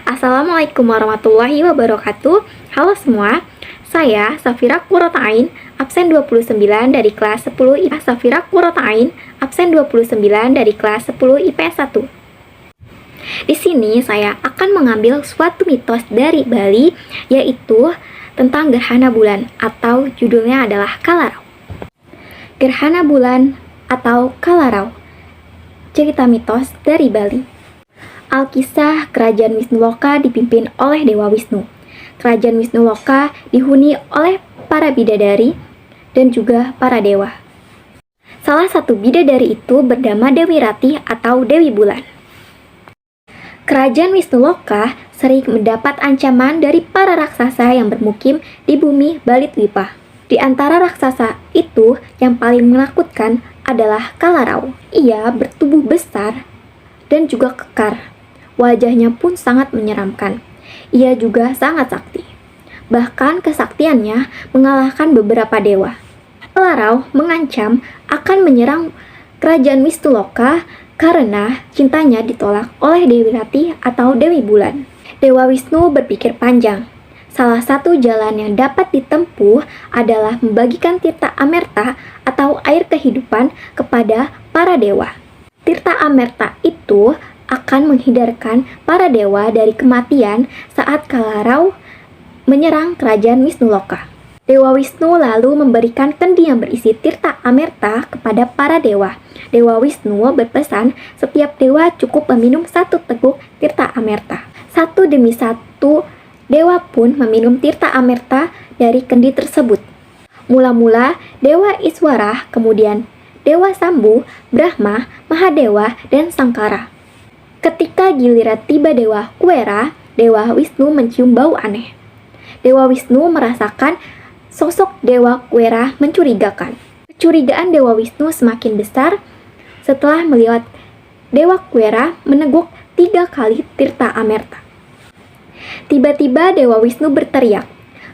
Assalamualaikum warahmatullahi wabarakatuh. Halo semua, saya Safira Qurrata'in, absen 29 dari kelas 10 IPA. Safira Qurrata'in, absen 29 dari kelas 10 IPS 1. Di sini saya akan mengambil suatu mitos dari Bali, yaitu tentang gerhana bulan atau judulnya adalah Kalarau. Gerhana bulan atau Kalarau. Cerita mitos dari Bali. Alkisah Kerajaan Wisnuloka dipimpin oleh Dewa Wisnu. Kerajaan Wisnuloka dihuni oleh para bidadari dan juga para dewa. Salah satu bidadari itu bernama Dewi Ratih atau Dewi Bulan. Kerajaan Wisnuloka sering mendapat ancaman dari para raksasa yang bermukim di bumi Balitwipah. Di antara raksasa itu yang paling menakutkan adalah Kalarau. Ia bertubuh besar dan juga kekar. Wajahnya pun sangat menyeramkan. Ia juga sangat sakti. Bahkan kesaktiannya mengalahkan beberapa dewa. Kalarau mengancam akan menyerang kerajaan Wisnuloka karena cintanya ditolak oleh Dewi Ratih atau Dewi Bulan. Dewa Wisnu berpikir panjang. Salah satu jalan yang dapat ditempuh adalah membagikan tirta amerta atau air kehidupan kepada para dewa. Tirta amerta itu akan menghindarkan para dewa dari kematian saat Kalarau menyerang kerajaan Wisnuloka. Dewa Wisnu lalu memberikan kendi yang berisi tirta amerta kepada para dewa. Dewa Wisnu berpesan setiap dewa cukup meminum 1 teguk tirta amerta. Satu demi satu dewa pun meminum tirta amerta dari kendi tersebut. Mula-mula Dewa Iswara, kemudian Dewa Sambu, Brahma, Mahadewa, dan Sangkara. Ketika giliran tiba Dewa Kuera, Dewa Wisnu mencium bau aneh. Dewa Wisnu merasakan sosok Dewa Kuera mencurigakan. Kecurigaan Dewa Wisnu semakin besar setelah melihat Dewa Kuera meneguk 3 kali tirta amerta. Tiba-tiba Dewa Wisnu berteriak,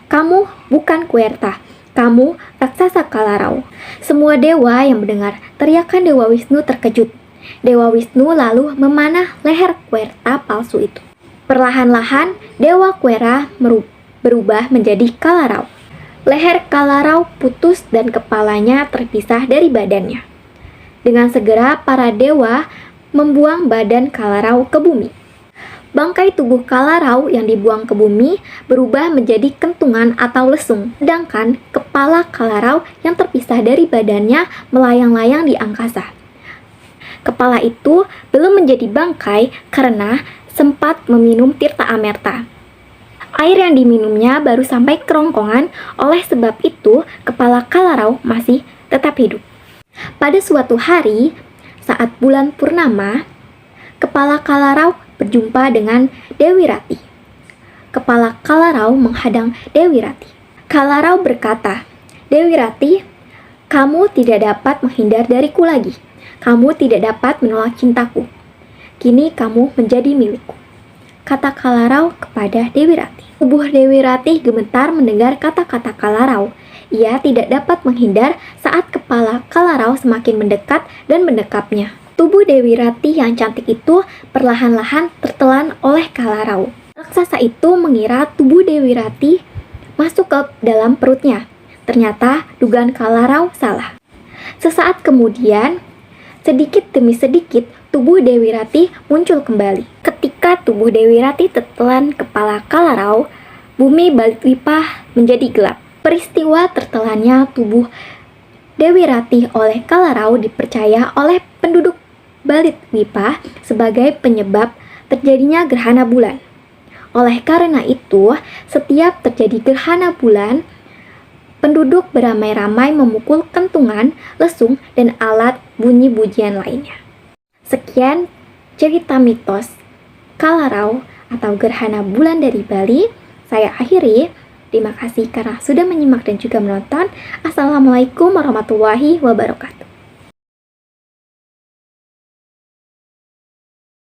"Kamu bukan Kuerta, kamu raksasa Kalarau." Semua dewa yang mendengar teriakan Dewa Wisnu terkejut. Dewa Wisnu lalu memanah leher Kuerta palsu itu. Perlahan-lahan Dewa Kuera berubah menjadi Kalarau. Leher Kalarau putus dan kepalanya terpisah dari badannya. Dengan segera para dewa membuang badan Kalarau ke bumi. Bangkai tubuh Kalarau yang dibuang ke bumi berubah menjadi kentungan atau lesung, sedangkan kepala Kalarau yang terpisah dari badannya melayang-layang di angkasa. Kepala itu belum menjadi bangkai karena sempat meminum tirta amerta. Air yang diminumnya baru sampai kerongkongan, oleh sebab itu kepala Kalarau masih tetap hidup. Pada suatu hari, saat bulan purnama, kepala Kalarau berjumpa dengan Dewi Ratih. Kepala Kalarau menghadang Dewi Ratih. Kalarau berkata, "Dewi Ratih, kamu tidak dapat menghindar dariku lagi. Kamu tidak dapat menolak cintaku. Kini kamu menjadi milikku," kata Kalarau kepada Dewi Ratih. Tubuh Dewi Ratih gemetar mendengar kata-kata Kalarau. Ia tidak dapat menghindar saat kepala Kalarau semakin mendekat dan mendekapnya. Tubuh Dewi Ratih yang cantik itu perlahan-lahan tertelan oleh Kalarau. Raksasa itu mengira tubuh Dewi Ratih masuk ke dalam perutnya. Ternyata dugaan Kalarau salah. Sesaat kemudian, sedikit demi sedikit tubuh Dewi Ratih muncul kembali. Ketika tubuh Dewi Ratih tertelan kepala Kalarau, bumi Balitwipah menjadi gelap. Peristiwa tertelannya tubuh Dewi Ratih oleh Kalarau dipercaya oleh penduduk Balitwipah sebagai penyebab terjadinya gerhana bulan. Oleh karena itu, setiap terjadi gerhana bulan, penduduk beramai-ramai memukul kentungan, lesung, dan alat bunyi-bunyian lainnya. Sekian cerita mitos Kalarau atau gerhana bulan dari Bali. Saya akhiri. Terima kasih karena sudah menyimak dan juga menonton. Assalamualaikum warahmatullahi wabarakatuh.